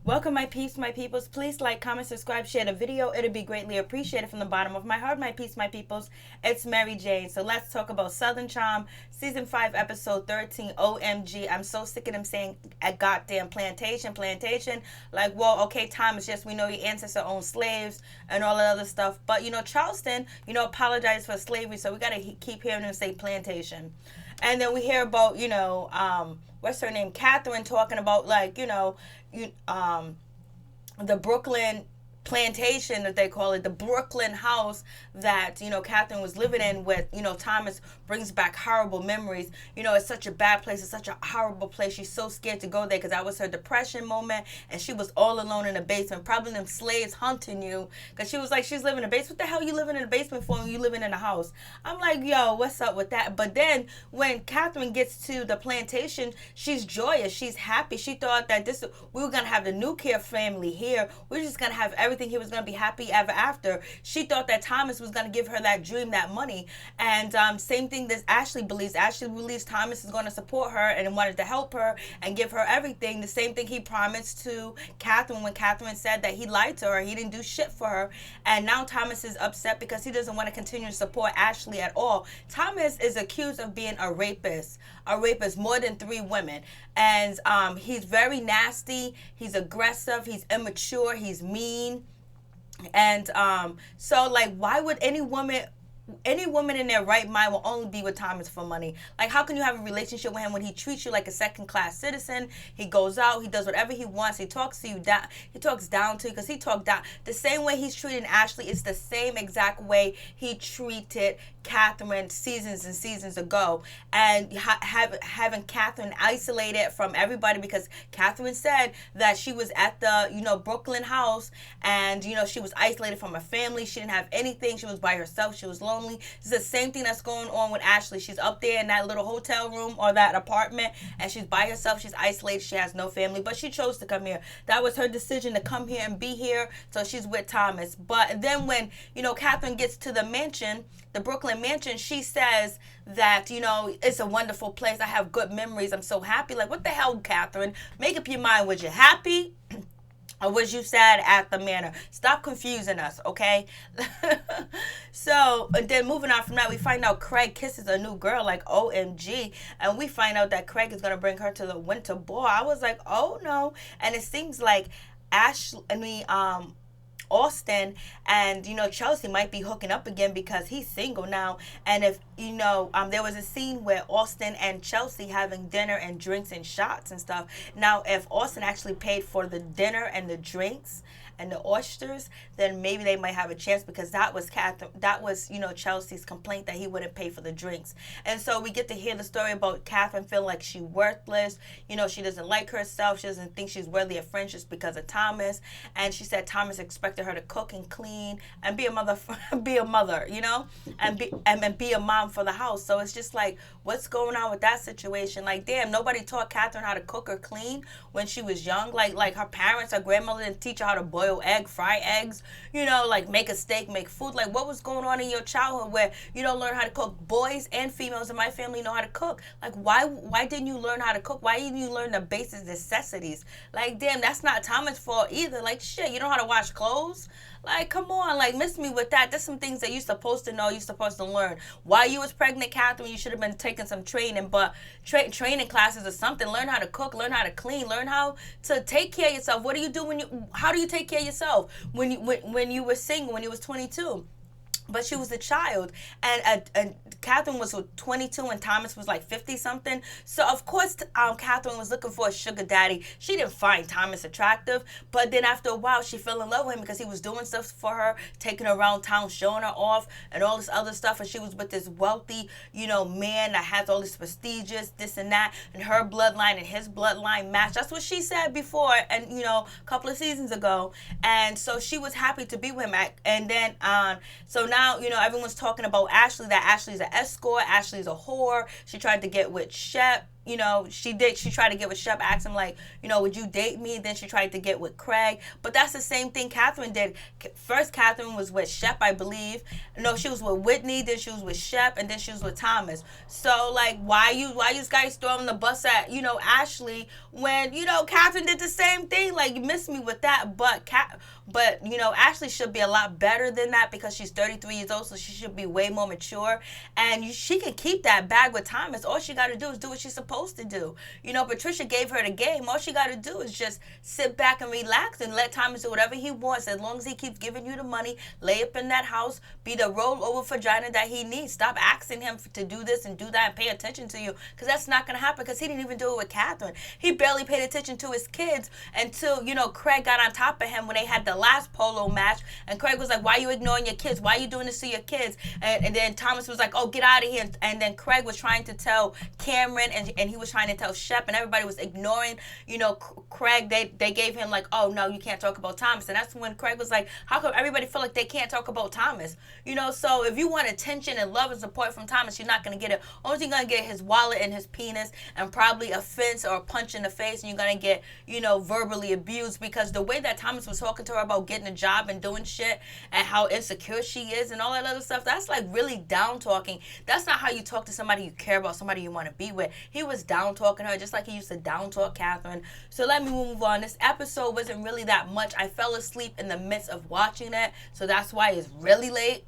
Welcome, my peeps, my peoples. Please like, comment, subscribe, share the video. It'll be greatly appreciated from the bottom of my heart, my peeps, my peoples. It's Mary Jane. So let's talk about Southern Charm, Season 5, Episode 13, OMG. I'm so sick of them saying a goddamn plantation, plantation. Like, well, okay, Thomas, yes, we know your ancestors owned slaves and all that other stuff. But, Charleston, apologized for slavery, so we got to keep hearing them say plantation. And then we hear about, what's her name, Kathryn, talking about, like, you the Brooklyn plantation that they call it, the Brooklyn house that Kathryn was living in with Thomas, brings back horrible memories. It's such a bad place, it's such a horrible place. She's so scared to go there because that was her depression moment, and she was all alone in the basement, probably them slaves hunting you, because she was like, she's living in the basement. What the hell you living in the basement for when you living in a house? I'm like, yo, what's up with that? But then when Kathryn gets to the plantation, she's joyous, she's happy. She thought that we were gonna have the nuclear family here, we were just gonna have everything. He was going to be happy ever after. She thought that Thomas was going to give her that dream, that money. And same thing that Ashley believes. Ashley believes Thomas is going to support her and wanted to help her and give her everything. The same thing he promised to Kathryn when Kathryn said that he lied to her. He didn't do shit for her. And now Thomas is upset because he doesn't want to continue to support Ashley at all. Thomas is accused of being a rapist more than 3 women. And he's very nasty. He's aggressive. He's immature. He's mean. And so, like, why would any woman in their right mind will only be with Thomas for money? Like, how can you have a relationship with him when he treats you like a second-class citizen? He goes out, he does whatever he wants, he talks to you down, he talks down to you because he talked down. The same way he's treating Ashley is the same exact way he treated Kathryn seasons and seasons ago, and having Kathryn isolated from everybody because Kathryn said that she was at the Brooklyn house, and she was isolated from her family. She didn't have anything. She was by herself. She was lonely. It's the same thing that's going on with Ashley. She's up there in that little hotel room or that apartment, and she's by herself. She's isolated. She has no family, but she chose to come here. That was her decision to come here and be here, so she's with Thomas. But then when Kathryn gets to the mansion, the Brooklyn mansion, she says that, it's a wonderful place. I have good memories. I'm so happy. Like, what the hell, Kathryn? Make up your mind. Was you happy? Or was you sad at the manor? Stop confusing us, okay? So, and then moving on from that, we find out Craig kisses a new girl, like, OMG. And we find out that Craig is going to bring her to the winter ball. I was like, oh, no. And it seems like Austen and Chelsea might be hooking up again because he's single now. And if there was a scene where Austen and Chelsea having dinner and drinks and shots and stuff. Now if Austen actually paid for the dinner and the drinks and the oysters, then maybe they might have a chance, because that was Chelsea's complaint, that he wouldn't pay for the drinks. And so we get to hear the story about Kathryn feeling like she's worthless. She doesn't like herself. She doesn't think she's worthy of friends just because of Thomas. And she said Thomas expected her to cook and clean and be a mother, and be a mom for the house. So it's just like, what's going on with that situation? Like, damn, nobody taught Kathryn how to cook or clean when she was young. Like her parents, her grandmother didn't teach her how to boil egg, fry eggs, like make a steak, make food. Like, what was going on in your childhood where you don't learn how to cook? Boys and females in my family know how to cook. Like, why didn't you learn how to cook? Why didn't you learn the basic necessities? Like, damn, that's not Thomas' fault either. Like, shit, you know how to wash clothes? Like, come on, like, miss me with that. There's some things that you're supposed to know, you're supposed to learn. While you was pregnant, Kathryn, you should have been taking some training, but training classes or something. Learn how to cook, learn how to clean, learn how to take care of yourself. What do you do how do you take care of yourself when you were single, when you was 22? But she was a child, and Kathryn was 22 and Thomas was like 50 something. So of course Kathryn was looking for a sugar daddy. She didn't find Thomas attractive, but then after a while she fell in love with him because he was doing stuff for her, taking her around town, showing her off and all this other stuff. And she was with this wealthy man that has all this prestigious this and that, and her bloodline and his bloodline match. That's what she said before, and a couple of seasons ago. And so she was happy to be with him. And then so now, everyone's talking about Ashley, that Ashley's an escort, Ashley's a whore. She tried to get with Shep. she tried to get with Shep, asked him like, would you date me? Then she tried to get with Craig. But that's the same thing Kathryn did. First, Kathryn was with Shep, I believe. No, she was with Whitney, then she was with Shep, and then she was with Thomas. So like, why you guys throwing the bus at, Ashley when, Kathryn did the same thing? Like, you missed me with that. But Ashley should be a lot better than that because she's 33 years old, so she should be way more mature. And she can keep that bag with Thomas. All she got to do is do what she's supposed to do. Patricia gave her the game. All she got to do is just sit back and relax and let Thomas do whatever he wants. As long as he keeps giving you the money, lay up in that house, be the rollover vagina that he needs. Stop asking him to do this and do that and pay attention to you, because that's not going to happen, because he didn't even do it with Kathryn. He barely paid attention to his kids until, Craig got on top of him when they had the last polo match. And Craig was like, why are you ignoring your kids? Why are you doing this to your kids? And then Thomas was like, oh, get out of here. And then Craig was trying to tell Cameron, and he was trying to tell Shep, and everybody was ignoring, Craig. They gave him like, oh, no, you can't talk about Thomas. And that's when Craig was like, how come everybody feel like they can't talk about Thomas? So if you want attention and love and support from Thomas, you're not going to get it. Only thing you're going to get is his wallet and his penis, and probably a fence or a punch in the face, and you're going to get, verbally abused, because the way that Thomas was talking to her about getting a job and doing shit and how insecure she is and all that other stuff, that's like really down talking. That's not how you talk to somebody you care about, somebody you want to be with. He was down talking her just like he used to down talk Kathryn. So let me move on. This episode wasn't really that much. I fell asleep in the midst of watching it, so that's why it's really late.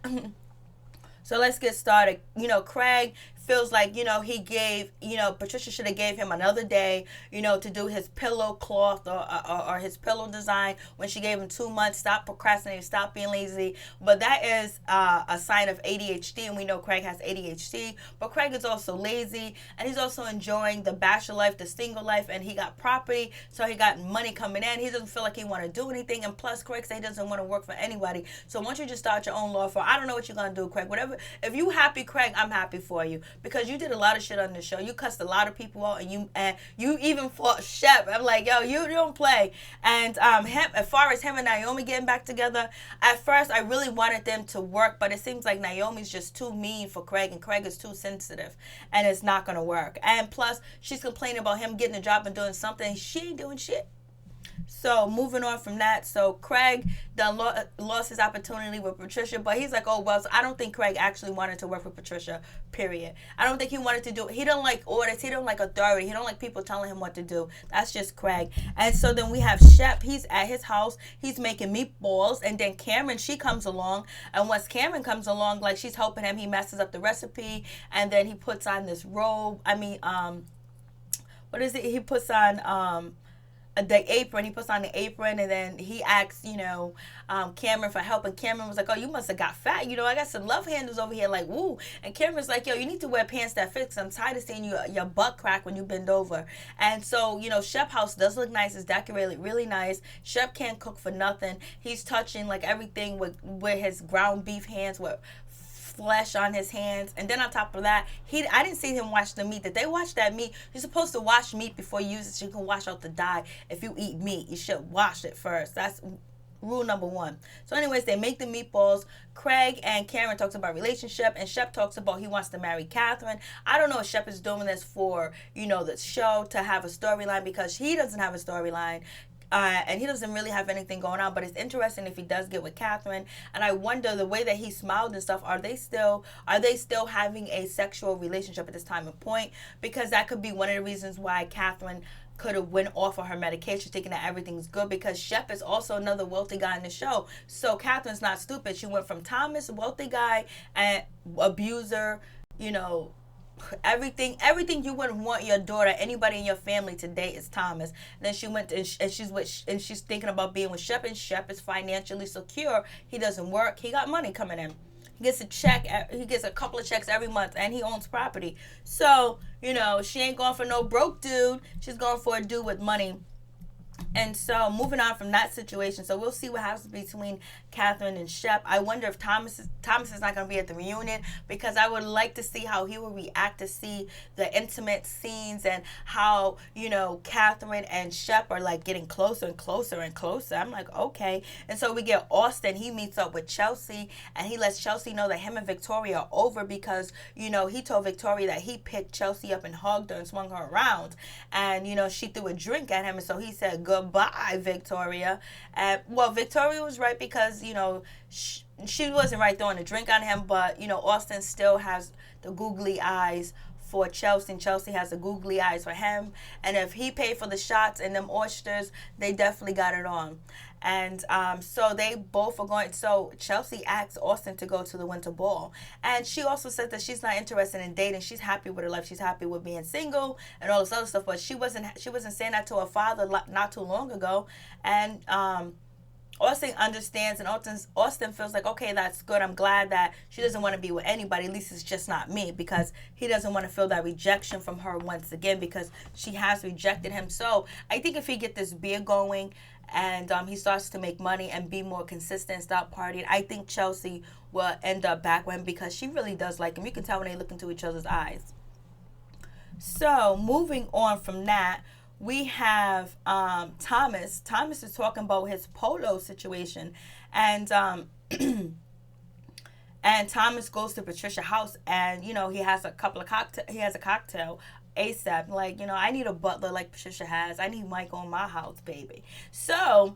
So let's get started. Craig feels like, he gave, Patricia should have gave him another day, to do his pillow cloth or his pillow design when she gave him 2 months. Stop procrastinating, stop being lazy. But that is a sign of ADHD, and we know Craig has ADHD. But Craig is also lazy, and he's also enjoying the bachelor life, the single life, and he got property, so he got money coming in. He doesn't feel like he want to do anything, and plus Craig said he doesn't want to work for anybody. So once you just start your own law firm, I don't know what you're going to do, Craig. Whatever. If you happy, Craig, I'm happy for you. Because you did a lot of shit on this show. You cussed a lot of people out, and you even fought Shep. I'm like, yo, you don't play. And as far as him and Naomi getting back together, at first I really wanted them to work, but it seems like Naomi's just too mean for Craig, and Craig is too sensitive, and it's not gonna work. And plus, she's complaining about him getting a job and doing something. She ain't doing shit. So moving on from that, so Craig done lost his opportunity with Patricia, but he's like, oh, well, so I don't think Craig actually wanted to work with Patricia, period. I don't think he wanted to do it. He don't like orders. He don't like authority. He don't like people telling him what to do. That's just Craig. And so then we have Shep. He's at his house. He's making meatballs. And then Cameron, she comes along. And once Cameron comes along, like, she's helping him. He messes up the recipe. And then he puts on this robe. What is it? He puts on the apron. He puts on the apron, and then he asks, Cameron for help. And Cameron was like, oh, you must have got fat. I got some love handles over here, like, woo. And Cameron's like, yo, you need to wear pants that fit, because I'm tired of seeing your butt crack when you bend over. And so, Shep house does look nice. It's decorated really nice. Shep can't cook for nothing. He's touching, like, everything with his ground beef hands, with flesh on his hands. And then on top of that, I didn't see him wash the meat. Did they wash that meat? You're supposed to wash meat before you use it, so you can wash out the dye. If you eat meat, you should wash it first. That's rule number one. So anyways, they make the meatballs. Craig and Cameron talks about relationship, and Shep talks about he wants to marry Kathryn. I don't know if Shep is doing this for, the show to have a storyline, because he doesn't have a storyline. And he doesn't really have anything going on, but it's interesting if he does get with Kathryn. And I wonder, the way that he smiled and stuff, are they still having a sexual relationship at this time and point? Because that could be one of the reasons why Kathryn could have went off of her medication, thinking that everything's good, because Shep is also another wealthy guy in the show. So Kathryn's not stupid. She went from Thomas, wealthy guy, and abuser, everything you wouldn't want your daughter, anybody in your family to date, is Thomas. And then she went and she's thinking about being with Shep, and Shep is financially secure. He doesn't work. He got money coming in. He gets a check. He gets a couple of checks every month, and he owns property. So she ain't going for no broke dude. She's going for a dude with money. And so moving on from that situation, so we'll see what happens between Kathryn and Shep. I wonder if Thomas is not going to be at the reunion, because I would like to see how he will react to see the intimate scenes and how, Kathryn and Shep are like getting closer and closer and closer. I'm like, okay. And so we get Austen. He meets up with Chelsea and he lets Chelsea know that him and Victoria are over, because, he told Victoria that he picked Chelsea up and hugged her and swung her around. And, she threw a drink at him. And so he said, goodbye, Victoria. And, well, Victoria was right, because, she wasn't right throwing a drink on him. But, Austen still has the googly eyes for Chelsea, and Chelsea has the googly eyes for him. And if he paid for the shots and them oysters, they definitely got it on. And so they both are going. So Chelsea asked Austen to go to the winter ball, and she also said that she's not interested in dating. She's happy with her life. She's happy with being single and all this other stuff. But she wasn't saying that to her father not too long ago. And Austen understands, and Austen feels like, okay, that's good. I'm glad that she doesn't want to be with anybody. At least it's just not me, because he doesn't want to feel that rejection from her once again, because she has rejected him. So I think if he get this beer going and he starts to make money and be more consistent, stop partying, I think Chelsea will end up back with him, because she really does like him. You can tell when they look into each other's eyes. So moving on from that, we have Thomas. Thomas is talking about his Polo situation, and and Thomas goes to Patricia's house, and he has a cocktail ASAP. Like, I need a butler like Patricia has. I need Mike on my house, baby. So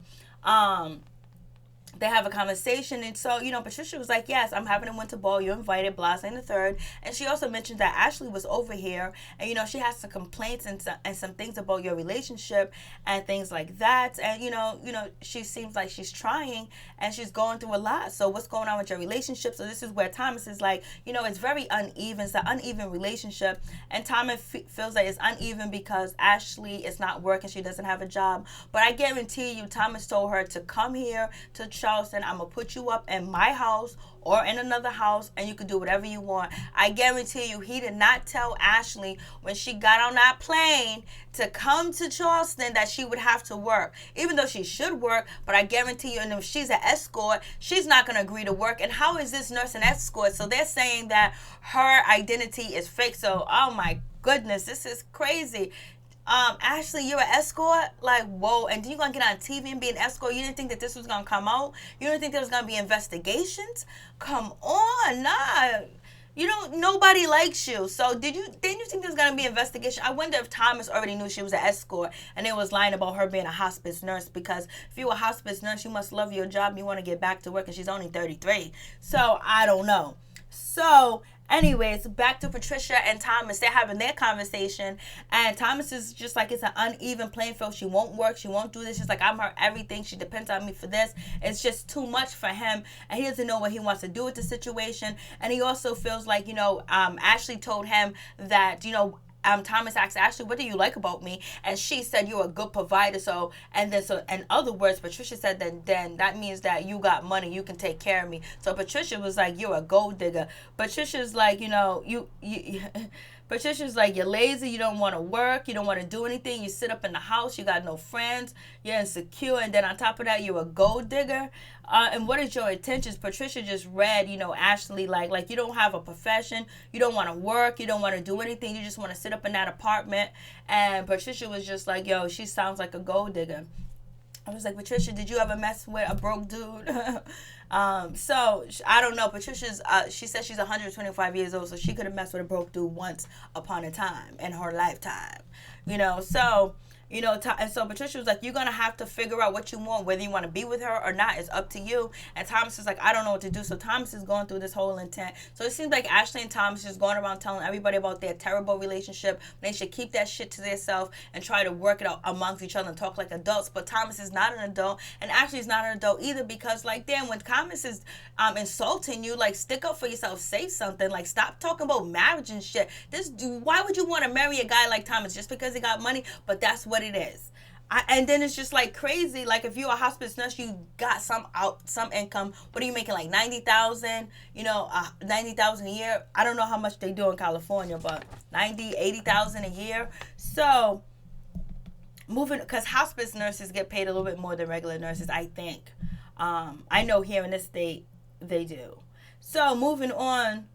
they have a conversation, and so Patricia was like, yes, I'm having a winter ball, you're invited, blase and the third. And she also mentioned that Ashley was over here, and she has some complaints and some things about your relationship and things like that. And she seems like she's trying and she's going through a lot. So what's going on with your relationship? So this is where Thomas is like, it's very uneven. It's an uneven relationship, and Thomas feels like it's uneven because Ashley is not working, she doesn't have a job. But I guarantee you, Thomas told her to come here to Charleston. I'm gonna put you up in my house or in another house, and you can do whatever you want. I guarantee you, he did not tell Ashley when she got on that plane to come to Charleston that she would have to work, even though she should work. But I guarantee you, and if she's an escort, she's not going to agree to work. And how is this nurse an escort? So they're saying that her identity is fake. So, oh my goodness, this is crazy. Ashley, you're an escort? Like, whoa. And then you're going to get on TV and be an escort? You didn't think that this was going to come out? You didn't think there was going to be investigations? Come on, nah. Nobody likes you. So didn't you think there was going to be an investigation? I wonder if Thomas already knew she was an escort and they was lying about her being a hospice nurse, because if you're a hospice nurse, you must love your job and you want to get back to work, and she's only 33. So I don't know. So anyways, back to Patricia and Thomas. They're having their conversation, and Thomas is just like, it's an uneven playing field. She won't work. She won't do this. She's like, I'm her everything. She depends on me for this. It's just too much for him, and he doesn't know what he wants to do with the situation. And he also feels like, Ashley told him that, Thomas asked Ashley, what do you like about me? And she said, you're a good provider. So in other words, Patricia said that then that means that you got money, you can take care of me. So Patricia was like, you're a gold digger. Patricia's like, Patricia's like, you're lazy, you don't want to work, you don't want to do anything, you sit up in the house, you got no friends, you're insecure, and then on top of that, you're a gold digger. And what is your intentions? Patricia just read, Ashley, like you don't have a profession, you don't want to work, you don't want to do anything, you just want to sit up in that apartment. And Patricia was just like, yo, she sounds like a gold digger. I was like, Patricia, did you ever mess with a broke dude? So I don't know. Patricia's, she says she's 125 years old, so she could have messed with a broke dude once upon a time in her lifetime, so. And so Patricia was like, you're going to have to figure out what you want, whether you want to be with her or not. It's up to you. And Thomas is like, I don't know what to do. So Thomas is going through this whole intent. So it seems like Ashley and Thomas is going around telling everybody about their terrible relationship. They should keep that shit to themselves and try to work it out amongst each other and talk like adults. But Thomas is not an adult, and Ashley's not an adult either, because damn, when Thomas is insulting you, stick up for yourself, say something, stop talking about marriage and shit. Why would you want to marry a guy like Thomas just because he got money? But that's what it is. And then it's just crazy. If you're a hospice nurse, you got some income. What are you making, 90,000? 90,000 a year. I don't know how much they do in California, but 90, 80,000 a year. So moving, because hospice nurses get paid a little bit more than regular nurses, I think. I know here in this state they do. So moving on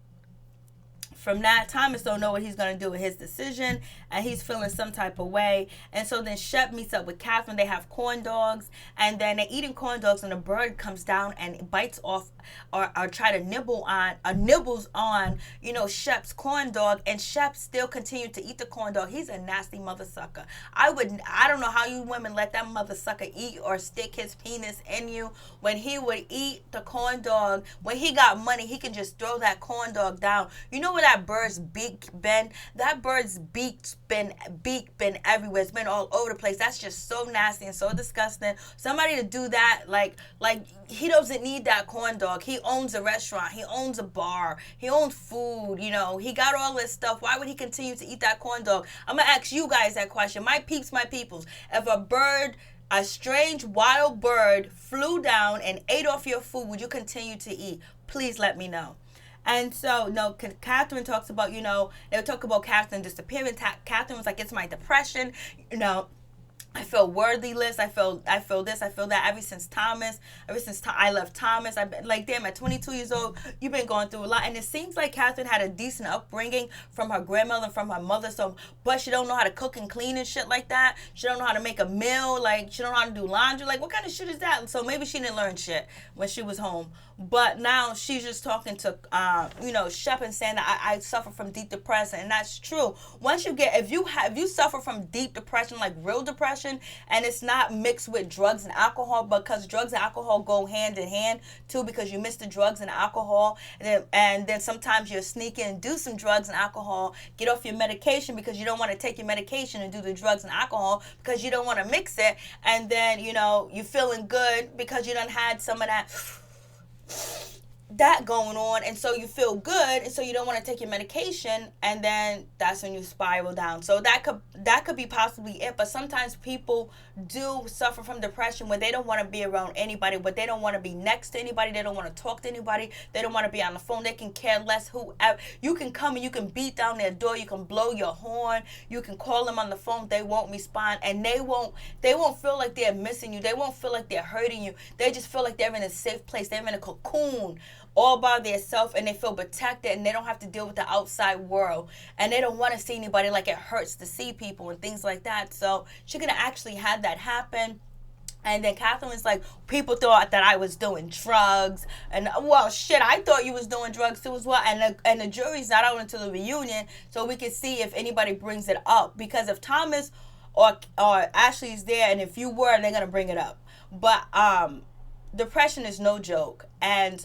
from that, Thomas don't know what he's going to do with his decision, and he's feeling some type of way. And so then Shep meets up with Kathryn. They have corn dogs, and then they're eating corn dogs, and a bird comes down and bites off or try to nibbles on, Shep's corn dog, and Shep still continued to eat the corn dog. He's a nasty mother sucker. I don't know how you women let that mother sucker eat or stick his penis in you. When he would eat the corn dog, when he got money, he can just throw that corn dog down. You know where that bird's beak been? That bird's beak been everywhere. It's been all over the place. That's just so nasty and so disgusting. Somebody to do that, like he doesn't need that corn dog. He owns a restaurant. He owns a bar. He owns food. He got all this stuff. Why would he continue to eat that corn dog? I'm gonna ask you guys that question. My peeps, my peoples. If a strange wild bird flew down and ate off your food, would you continue to eat? Please let me know. And so, Kathryn talks about, they'll talk about Kathryn disappearing. Kathryn was like, it's my depression, I feel worthless. I feel this. I feel that. Ever since I left Thomas, I've been like, damn, at 22 years old, you've been going through a lot. And it seems like Kathryn had a decent upbringing from her grandmother and from her mother. But she don't know how to cook and clean and shit like that. She don't know how to make a meal. Like, she don't know how to do laundry. Like, what kind of shit is that? So maybe she didn't learn shit when she was home. But now she's just talking to, Shep and saying that I suffer from deep depression, and that's true. Once if you suffer from deep depression, like real depression, and it's not mixed with drugs and alcohol, because drugs and alcohol go hand in hand too, because you mix the drugs and alcohol, and then sometimes you'll sneak in and do some drugs and alcohol, get off your medication because you don't want to take your medication and do the drugs and alcohol because you don't want to mix it, and then you're feeling good because you done had some of that going on, and so you feel good, and so you don't want to take your medication, and then that's when you spiral down. So that could be possibly it. But sometimes people do suffer from depression where they don't want to be around anybody, but they don't want to be next to anybody, they don't want to talk to anybody, they don't want to be on the phone, they can care less. Whoever you can come and you can beat down their door, you can blow your horn, you can call them on the phone, they won't respond, and they won't feel like they're missing you, they won't feel like they're hurting you, they just feel like they're in a safe place, they're in a cocoon all by themselves, and they feel protected, and they don't have to deal with the outside world, and they don't want to see anybody, like it hurts to see people and things like that. So she could have actually had that happen. And then Kathryn was like, people thought that I was doing drugs, and well, shit, I thought you was doing drugs too as well. And the jury's not out until the reunion, so we can see if anybody brings it up, because if Thomas or Ashley's there, and if you were, they're gonna bring it up. But depression is no joke, and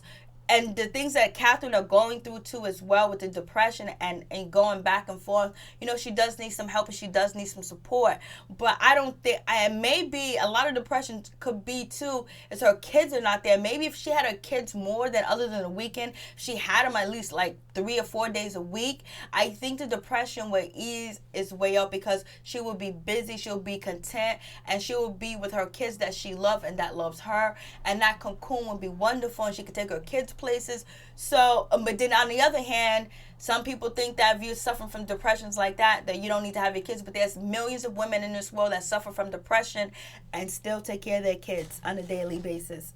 the things that Kathryn are going through too as well with the depression and going back and forth, she does need some help and she does need some support. But I don't think, maybe a lot of depression could be too, is her kids are not there. Maybe if she had her kids more than other than the weekend, she had them at least like 3 or 4 days a week, I think the depression would ease its way up, because she will be busy, she'll be content, and she will be with her kids that she loves and that loves her, and that cocoon would be wonderful, and she could take her kids places. So, but then on the other hand, some people think that if you're suffering from depressions like that you don't need to have your kids, but there's millions of women in this world that suffer from depression and still take care of their kids on a daily basis.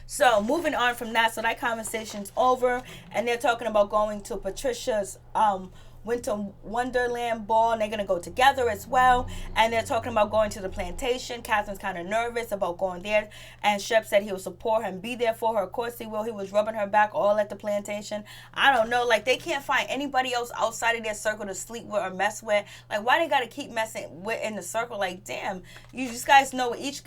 So moving on from that, so that conversation's over, and they're talking about going to Patricia's Winter Wonderland ball, and they're going to go together as well, and they're talking about going to the plantation. Kathryn's kind of nervous about going there, and Shep said he will support her and be there for her. Of course he will. He was rubbing her back all at the plantation. I don't know, like, they can't find anybody else outside of their circle to sleep with or mess with. Like, why they got to keep messing with in the circle? Like, damn, you just guys know each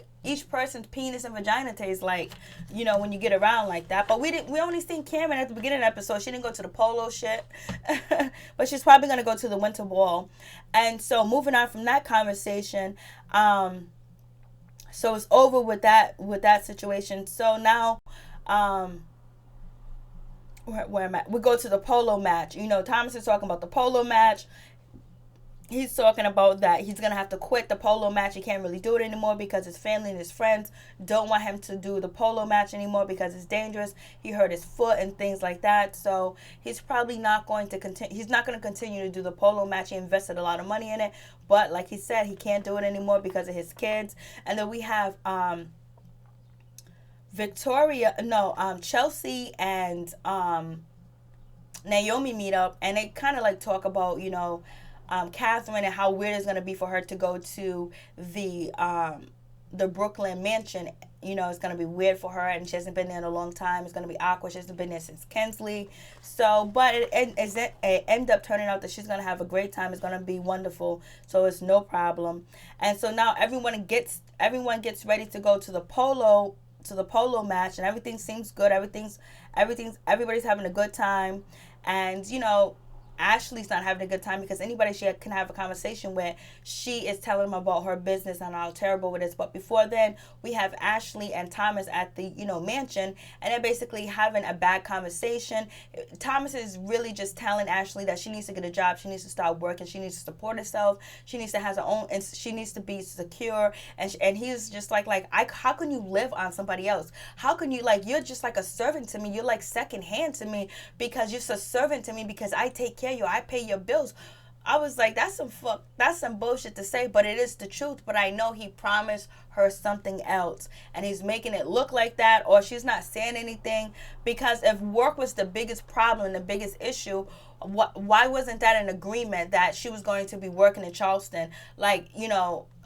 person's penis and vagina tastes like, when you get around like that. But we only seen Cameron at the beginning of the episode. She didn't go to the Polo shit. But she's probably going to go to the winter ball. And so moving on from that conversation, so it's over with that situation. So now, where am I? We go to the polo match. Thomas is talking about the polo match. he's talking about that he's gonna have to quit the polo match. He can't really do it anymore because his family and his friends don't want him to do the polo match anymore because it's dangerous. He hurt his foot and things like that, so he's probably not going to continue. He's not going to continue to do the polo match. He invested a lot of money in it, but like he said, he can't do it anymore because of his kids. And then we have Chelsea and Naomi meet up, and they kind of like talk about, Kathryn and how weird it's gonna be for her to go to the Brooklyn mansion. It's gonna be weird for her, and she hasn't been there in a long time. It's gonna be awkward. She hasn't been there since Kensley. So, but it ended up turning out that she's gonna have a great time. It's gonna be wonderful. So it's no problem. And so now everyone gets ready to go to the polo match, and everything seems good. Everybody's having a good time, and Ashley's not having a good time because anybody she can have a conversation with, she is telling them about her business and how terrible it is. But before then, we have Ashley and Thomas at the mansion, and they're basically having a bad conversation. Thomas is really just telling Ashley that she needs to get a job, she needs to start working, she needs to support herself, she needs to have her own, and she needs to be secure. And he's just like how can you live on somebody else? How can you, you're just like a servant to me? You're like second hand to me because you're a servant to me because I take care of you, I pay your bills. I was like, that's some bullshit to say, but it is the truth. But I know he promised her something else, and he's making it look like that, or she's not saying anything. Because if work was the biggest problem, the biggest issue, why wasn't that an agreement that she was going to be working in Charleston,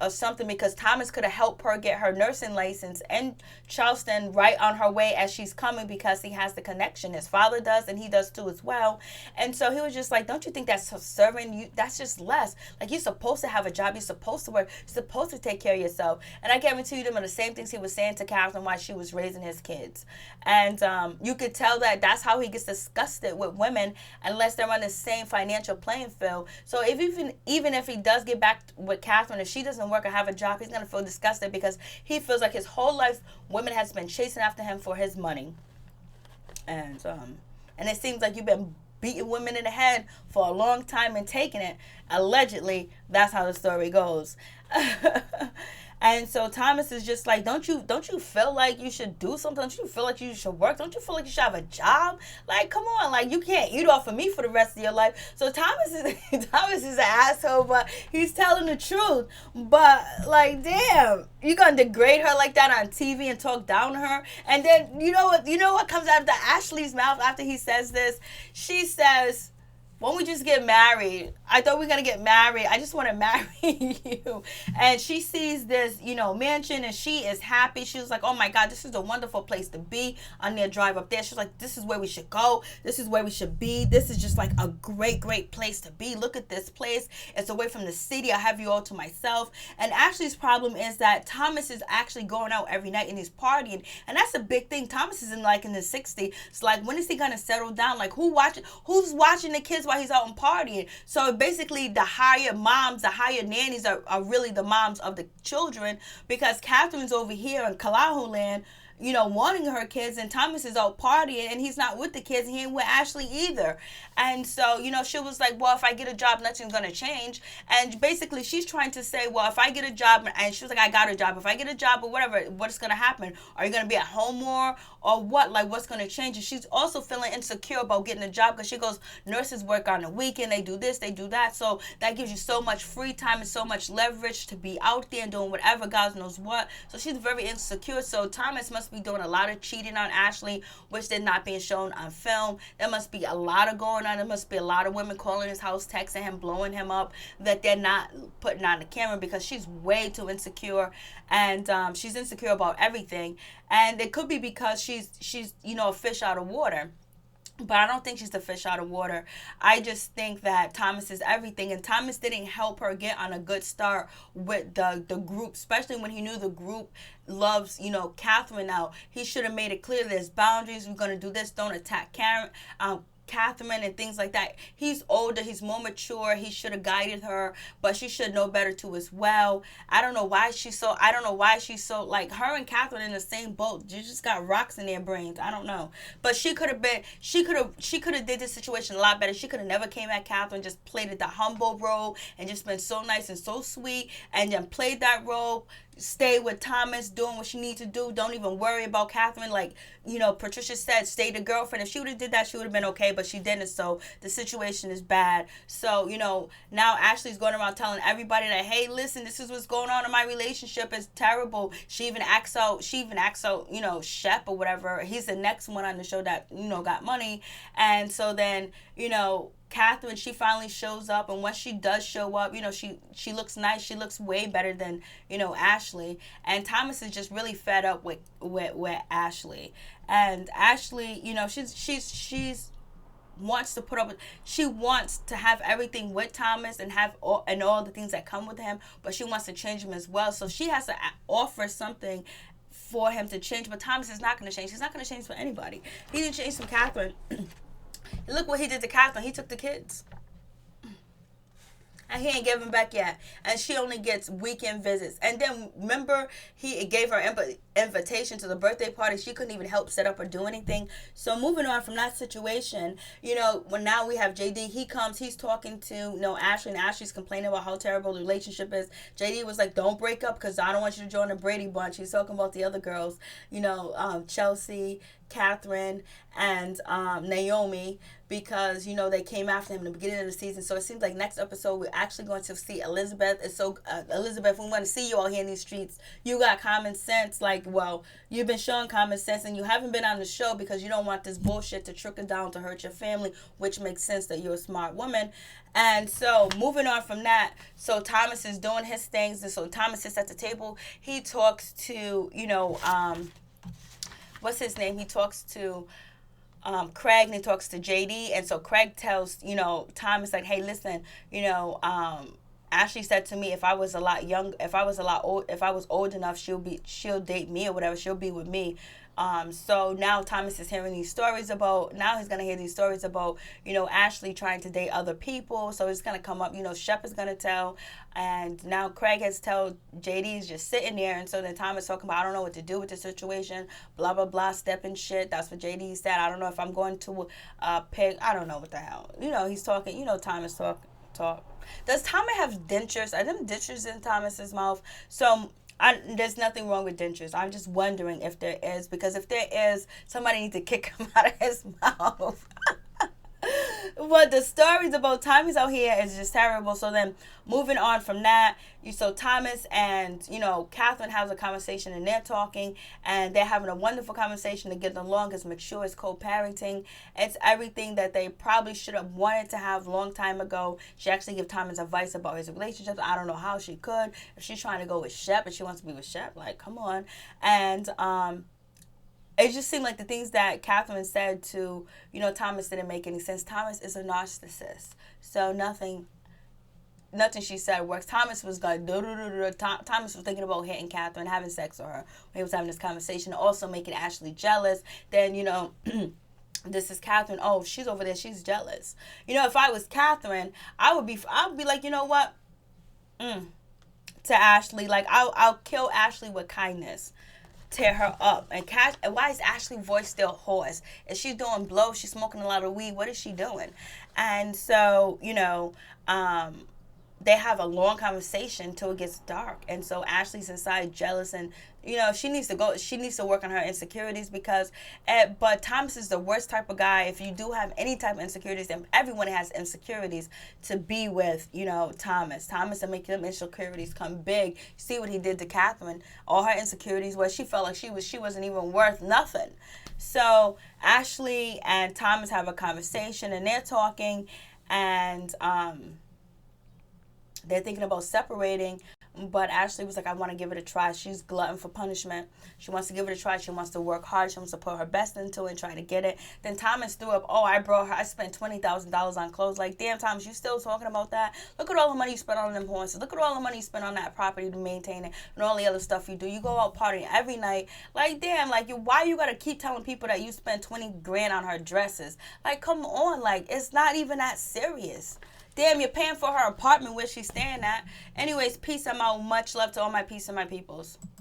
or something? Because Thomas could have helped her get her nursing license in Charleston right on her way as she's coming, because he has the connection. His father does, and he does too as well. And so he was just like, don't you think that's serving you? That's just less. Like, you're supposed to have a job. You're supposed to work. You're supposed to take care of yourself. And I guarantee you them are the same things he was saying to Kathryn while she was raising his kids. And you could tell that that's how he gets disgusted with women, unless they're on the same financial playing field. So even if he does get back with Kathryn, if she doesn't work or have a job, he's gonna feel disgusted because he feels like his whole life women has been chasing after him for his money. And it seems like you've been beating women in the head for a long time and taking it. Allegedly, that's how the story goes. And so Thomas is just like, don't you feel like you should do something? Don't you feel like you should work? Don't you feel like you should have a job? Like, come on, like, you can't eat off of me for the rest of your life. So Thomas is an asshole, but he's telling the truth. But like, damn, you gonna degrade her like that on TV and talk down to her? And then you know what comes out of Ashley's mouth after he says this? She says, "Won't we just get married? I thought we were going to get married. I just want to marry you." And she sees this, mansion, and she is happy. She was like, oh my God, this is a wonderful place to be on their drive up there. She's like, this is where we should go. This is where we should be. This is just like a great, great place to be. Look at this place. It's away from the city. I have you all to myself. And Ashley's problem is that Thomas is actually going out every night and he's partying. And that's a big thing. Thomas is in the 60s. It's like, when is he going to settle down? Like, who's watching the kids while he's out and partying? So basically the hired moms, the hired nannies are really the moms of the children, because Kathryn's over here in Kalahu land, wanting her kids, and Thomas is out partying and he's not with the kids, and he ain't with Ashley either. And so, she was like, well, if I get a job, nothing's going to change. And basically she's trying to say, well, if I get a job, and she was like, I got a job. If I get a job or whatever, what's going to happen? Are you going to be at home more or what? Like, what's going to change? And she's also feeling insecure about getting a job, because she goes, nurses work on the weekend. They do this, they do that. So that gives you so much free time and so much leverage to be out there and doing whatever, God knows what. So she's very insecure. So Thomas must be doing a lot of cheating on Ashley, which they're not being shown on film. There must be a lot of going on. There must be a lot of women calling his house, texting him, blowing him up, that they're not putting on the camera, because she's way too insecure. And she's insecure about everything. And it could be because she's a fish out of water. But I don't think she's the fish out of water. I just think that Thomas is everything. And Thomas didn't help her get on a good start with the group, especially when he knew the group loves, Kathryn now. He should have made it clear there's boundaries. We're going to do this. Don't attack Kathryn and things like that. He's older, he's more mature, he should have guided her, but she should know better too as well. I don't know why she's so like her and Kathryn in the same boat. You just got rocks in their brains. I don't know. But she could have did this situation a lot better. She could have never came at Kathryn, just played it the humble role and just been so nice and so sweet and then played that role. Stay with Thomas, doing what she needs to do. Don't even worry about Kathryn. Like, Patricia said, stay the girlfriend. If she would have did that, she would have been okay, but she didn't. So the situation is bad. So, now Ashley's going around telling everybody that, hey, listen, this is what's going on in my relationship. It's terrible. She even acts out, Shep or whatever. He's the next one on the show that, got money. And so then, Kathryn, she finally shows up, and once she does show up, she looks nice. She looks way better than, Ashley. And Thomas is just really fed up with Ashley. And Ashley, she's wants to put up with, she wants to have everything with Thomas and have all the things that come with him, but she wants to change him as well. So she has to offer something for him to change, but Thomas is not going to change. He's not going to change for anybody. He didn't change from Kathryn. Look what he did to Kathryn. He took the kids. And he ain't giving back yet. And she only gets weekend visits. And then, remember, he gave her invitation to the birthday party. She couldn't even help set up or do anything. So, moving on from that situation, when now we have JD. He comes, he's talking to, Ashley. And Ashley's complaining about how terrible the relationship is. JD was like, don't break up because I don't want you to join the Brady Bunch. He's talking about the other girls, Chelsea, Kathryn, and Naomi, because they came after him in the beginning of the season. So it seems like next episode we're actually going to see Elizabeth. It's so Elizabeth, we want to see you all here in these streets. You got common sense. Like, well, you've been showing common sense, and you haven't been on the show because you don't want this bullshit to trickle down to hurt your family, which makes sense that you're a smart woman. And so moving on from that, so Thomas is doing his things, and so Thomas sits at the table. He talks to what's his name? He talks to Craig, and he talks to JD, and so Craig tells Thomas, like, hey, listen, Ashley said to me, if I was old enough, she'll date me or whatever, she'll be with me. So now Thomas is hearing these stories about, Ashley trying to date other people. So it's going to come up, Shep is going to tell, and now Craig has told JD is just sitting there. And so then Thomas talking about, I don't know what to do with the situation, blah, blah, blah, stepping shit. That's what JD said. I don't know if I'm going to pick, I don't know what the hell. He's talking, Thomas talk. Does Thomas have dentures? Are them dentures in Thomas's mouth? So there's nothing wrong with dentures. I'm just wondering if there is, because if there is, somebody needs to kick him out of his mouth. But the stories about Thomas out here is just terrible. So then moving on from that, so Thomas and, Kathryn has a conversation, and they're talking, and they're having a wonderful conversation to get along. It's mature, it's co-parenting. It's everything that they probably should have wanted to have a long time ago. She actually gave Thomas advice about his relationships. I don't know how she could. If she's trying to go with Shep and she wants to be with Shep, like, come on. And, it just seemed like the things that Kathryn said to, Thomas didn't make any sense. Thomas is a narcissist. So nothing she said works. Thomas was going, Thomas was thinking about hitting Kathryn, having sex with her when he was having this conversation, also making Ashley jealous. Then, this is Kathryn. Oh, she's over there. She's jealous. If I was Kathryn, I would be like, you know what? To Ashley, like, I'll kill Ashley with kindness. Tear her up. And why is Ashley's voice still hoarse? Is she doing blow? She's smoking a lot of weed. What is she doing? And so, they have a long conversation till it gets dark. And so Ashley's inside jealous, and she needs to work on her insecurities, because but Thomas is the worst type of guy. If you do have any type of insecurities, and everyone has insecurities, to be with Thomas and make them insecurities come big. See what he did to Kathryn. All her insecurities was she felt like she wasn't even worth nothing. So Ashley and Thomas have a conversation, and they're talking, and they're thinking about separating, But Ashley was like, I want to give it a try. She's glutton for punishment. She wants to give it a try. She wants to work hard. She wants to put her best into it and try to get it. Then Thomas threw up, oh, I spent $20,000 on clothes. Like, damn, Thomas, you still talking about that? Look at all the money you spent on them horses. Look at all the money you spent on that property to maintain it and all the other stuff you do. You go out partying every night. Like, damn, like, why you got to keep telling people that you spent 20 grand on her dresses? Like, come on. Like, it's not even that serious. Damn, you're paying for her apartment where she's staying at. Anyways, peace. I'm out. Much love to all my peace and my peoples.